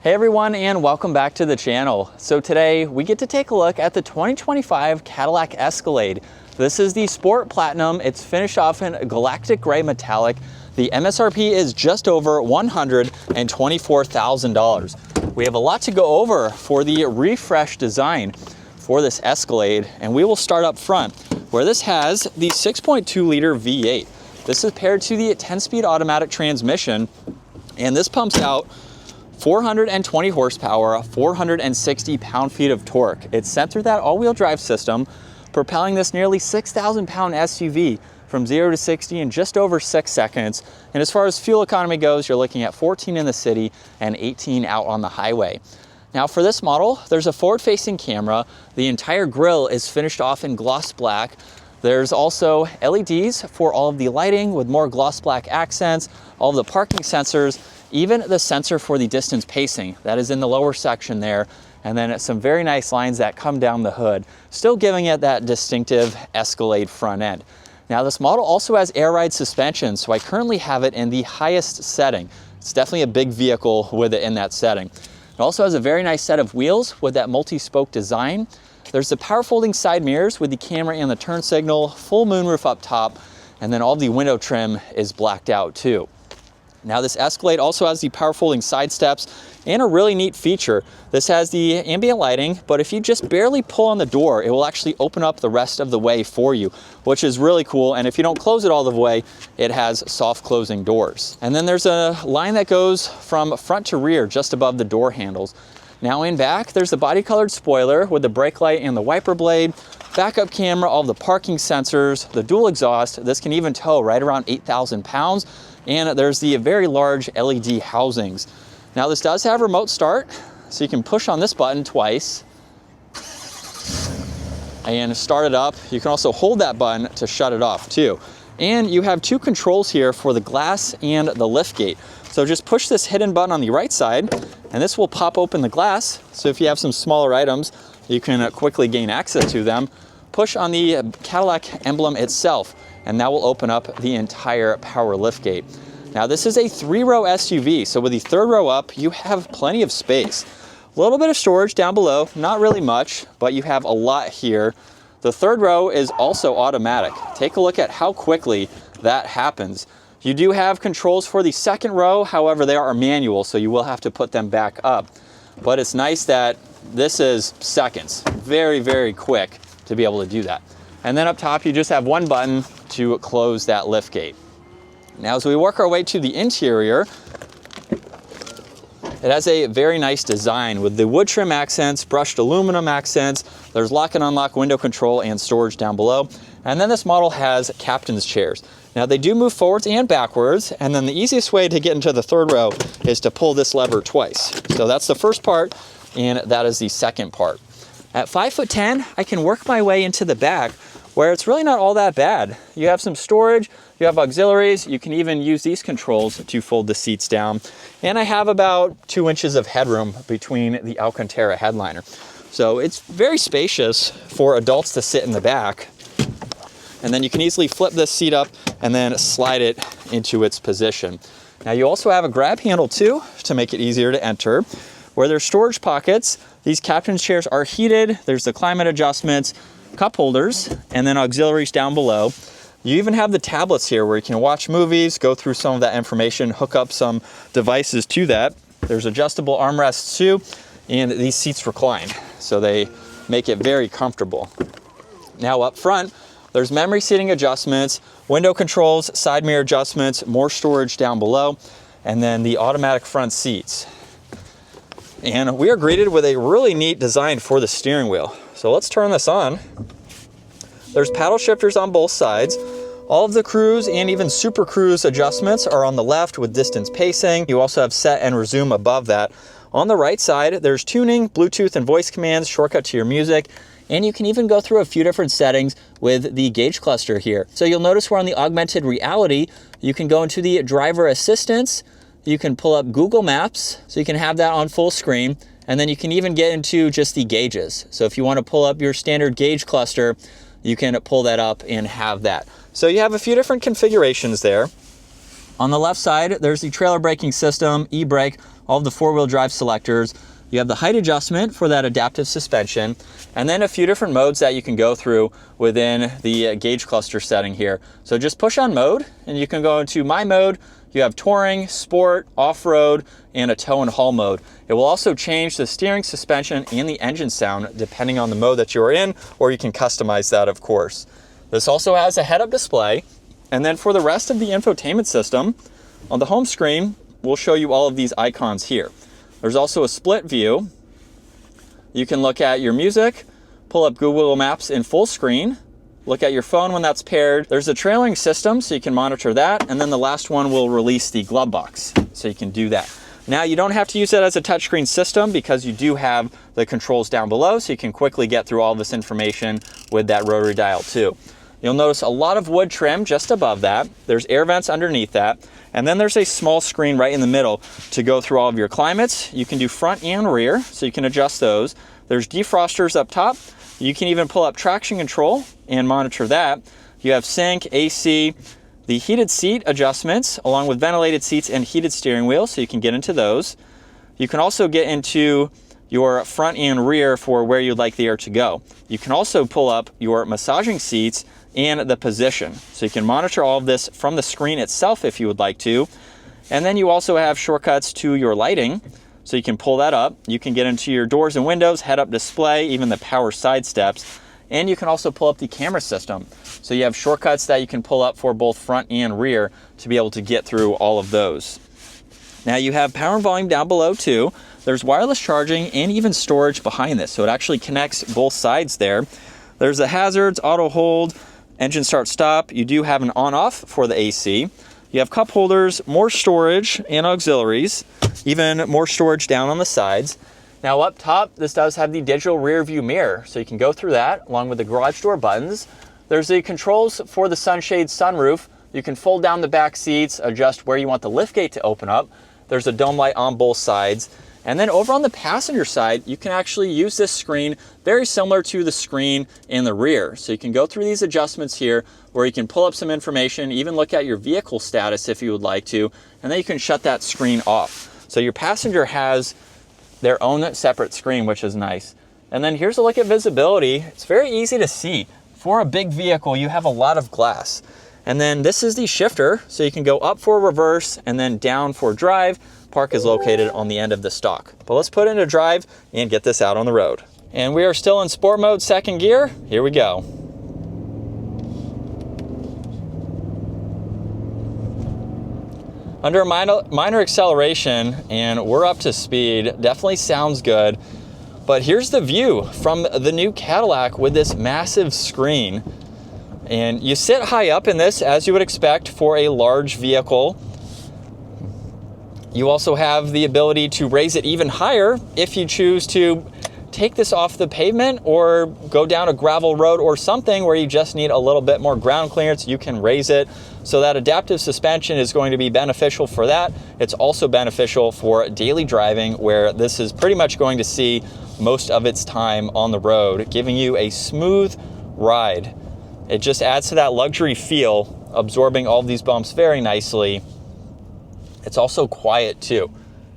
Hey everyone, and welcome back to the channel. So today we get to take a look at the 2025 Cadillac Escalade. This is the Sport Platinum. It's finished off in Galactic Gray Metallic. The MSRP is just over $124,000. We have a lot to go over for the refreshed design for this Escalade, and we will start up front where this has the 6.2 liter V8. This is paired to the 10-speed automatic transmission, and this pumps out 420 horsepower, 460 pound-feet of torque. It's sent through that all-wheel drive system, propelling this nearly 6,000-pound SUV from 0 to 60 in just over 6 seconds. And as far as fuel economy goes, you're looking at 14 in the city and 18 out on the highway. Now for this model, there's a forward-facing camera. The entire grille is finished off in gloss black. There's also LEDs for all of the lighting with more gloss black accents, all of the parking sensors, even the sensor for the distance pacing that is in the lower section there, and then some very nice lines that come down the hood, still giving it that distinctive Escalade front end. Now this model also has air ride suspension, so I currently have it in the highest setting. It's definitely a big vehicle with it in that setting. It also has a very nice set of wheels with that multi-spoke design. There's the power folding side mirrors with the camera and the turn signal, full moonroof up top, and then all the window trim is blacked out too. Now this Escalade also has the power folding side steps and a really neat feature. This has the ambient lighting, but if you just barely pull on the door, it will actually open up the rest of the way for you, which is really cool. And if you don't close it all the way, it has soft closing doors. And then there's a line that goes from front to rear just above the door handles. Now in back, there's the body colored spoiler with the brake light and the wiper blade, backup camera, all the parking sensors, the dual exhaust. This can even tow right around 8,000 pounds. And there's the very large LED housings. Now this does have remote start, so you can push on this button twice and start it up. You can also hold that button to shut it off too. And you have two controls here for the glass and the lift gate. So just push this hidden button on the right side, and this will pop open the glass. So if you have some smaller items, you can quickly gain access to them. Push on the Cadillac emblem itself, and that will open up the entire power liftgate. Now this is a 3-row SUV, so with the 3rd row up, you have plenty of space. A little bit of storage down below, not really much, but you have a lot here. The 3rd row is also automatic. Take a look at how quickly that happens. You do have controls for the 2nd row, however they are manual, so you will have to put them back up. But it's nice that this is seconds, very, very quick to be able to do that. And then up top, you just have one button to close that lift gate. Now, as we work our way to the interior, it has a very nice design with the wood trim accents, brushed aluminum accents. There's lock and unlock window control and storage down below. And then this model has captain's chairs. Now they do move forwards and backwards, and then the easiest way to get into the 3rd row is to pull this lever twice. So that's the first part, and that is the 2nd part. At 5'10", I can work my way into the back, where it's really not all that bad. You have some storage, you have auxiliaries, you can even use these controls to fold the seats down. And I have about 2 inches of headroom between the Alcantara headliner. So it's very spacious for adults to sit in the back. And then you can easily flip this seat up and then slide it into its position. Now you also have a grab handle too, to make it easier to enter. Where there's storage pockets, these captain's chairs are heated. There's the climate adjustments, cup holders, and then auxiliaries down below. You even have the tablets here where you can watch movies, go through some of that information, hook up some devices to that. There's adjustable armrests too, and these seats recline, so they make it very comfortable. Now up front, there's memory seating adjustments, window controls, side mirror adjustments, more storage down below, and then the automatic front seats. And we are greeted with a really neat design for the steering wheel. So let's turn this on. There's paddle shifters on both sides. All of the cruise and even super cruise adjustments are on the left with distance pacing. You also have set and resume above that. On the right side, there's tuning, Bluetooth and voice commands, shortcut to your music, and you can even go through a few different settings with the gauge cluster here. So you'll notice we're on the augmented reality. You can go into the driver assistance. You can pull up Google Maps, so you can have that on full screen. And then you can even get into just the gauges. So if you want to pull up your standard gauge cluster, you can pull that up and have that. So you have a few different configurations there. On the left side, there's the trailer braking system, e-brake, all of the four-wheel drive selectors. You have the height adjustment for that adaptive suspension, and then a few different modes that you can go through within the gauge cluster setting here. So just push on mode, and you can go into my mode. You have touring, sport, off-road, and a tow and haul mode. It will also change the steering, suspension, and the engine sound depending on the mode that you're in, or you can customize that, of course. This also has a head-up display. And then for the rest of the infotainment system, on the home screen, we'll show you all of these icons here. There's also a split view. You can look at your music, pull up Google Maps in full screen, look at your phone when that's paired. There's a trailing system, so you can monitor that. And then the last one will release the glove box, so you can do that. Now, you don't have to use it as a touchscreen system because you do have the controls down below, so you can quickly get through all this information with that rotary dial too. You'll notice a lot of wood trim just above that. There's air vents underneath that. And then there's a small screen right in the middle to go through all of your climates. You can do front and rear, so you can adjust those. There's defrosters up top. You can even pull up traction control and monitor that. You have sync, AC, the heated seat adjustments, along with ventilated seats and heated steering wheel, so you can get into those. You can also get into your front and rear for where you'd like the air to go. You can also pull up your massaging seats and the position. So you can monitor all of this from the screen itself if you would like to. And then you also have shortcuts to your lighting. So you can pull that up. You can get into your doors and windows, head-up display, even the power side steps. And you can also pull up the camera system. So you have shortcuts that you can pull up for both front and rear to be able to get through all of those. Now you have power and volume down below too. There's wireless charging and even storage behind this. So it actually connects both sides there. There's the hazards, auto hold, engine start stop. You do have an on-off for the AC. You have cup holders, more storage and auxiliaries, even more storage down on the sides. Now up top, this does have the digital rear view mirror, so you can go through that along with the garage door buttons. There's the controls for the sunshade sunroof. You can fold down the back seats, adjust where you want the liftgate to open up. There's a dome light on both sides. And then over on the passenger side, you can actually use this screen very similar to the screen in the rear. So you can go through these adjustments here where you can pull up some information, even look at your vehicle status if you would like to, and then you can shut that screen off. So your passenger has their own separate screen, which is nice. And then here's a look at visibility. It's very easy to see. For a big vehicle, you have a lot of glass. And then this is the shifter, so you can go up for reverse and then down for drive. Park is located on the end of the stalk. But let's put it into drive and get this out on the road. And we are still in sport mode, second gear. Here we go. Under minor acceleration, and we're up to speed. Definitely sounds good. But here's the view from the new Cadillac with this massive screen. And you sit high up in this, as you would expect for a large vehicle. You also have the ability to raise it even higher if you choose to take this off the pavement or go down a gravel road or something where you just need a little bit more ground clearance. You can raise it. So that adaptive suspension is going to be beneficial for that. It's also beneficial for daily driving, where this is pretty much going to see most of its time on the road, giving you a smooth ride. It just adds to that luxury feel, absorbing all of these bumps very nicely. It's also quiet too,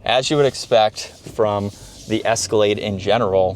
as you would expect from the Escalade in general.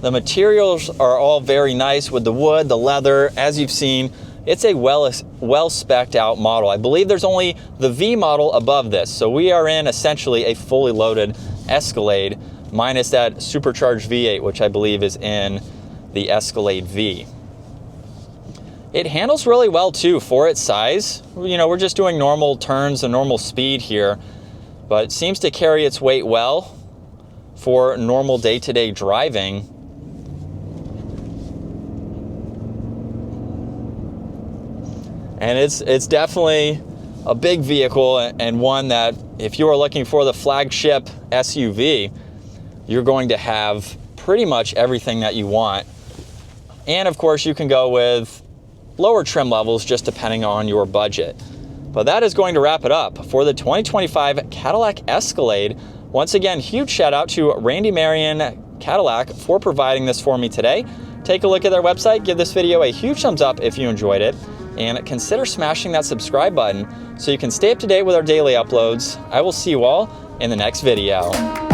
The materials are all very nice with the wood, the leather. As you've seen, it's a well spec'd out model. I believe there's only the V model above this. So we are in essentially a fully loaded Escalade minus that supercharged V8, which I believe is in the Escalade V. It handles really well too for its size. You know, we're just doing normal turns and normal speed here, but it seems to carry its weight well for normal day-to-day driving. And it's definitely a big vehicle, and one that if you are looking for the flagship SUV, you're going to have pretty much everything that you want. And of course, you can go with lower trim levels just depending on your budget. But that is going to wrap it up for the 2025 Cadillac Escalade. Once again, huge shout out to Randy Marion Cadillac for providing this for me today. Take a look at their website, give this video a huge thumbs up if you enjoyed it. and consider smashing that subscribe button so you can stay up to date with our daily uploads. I will see you all in the next video.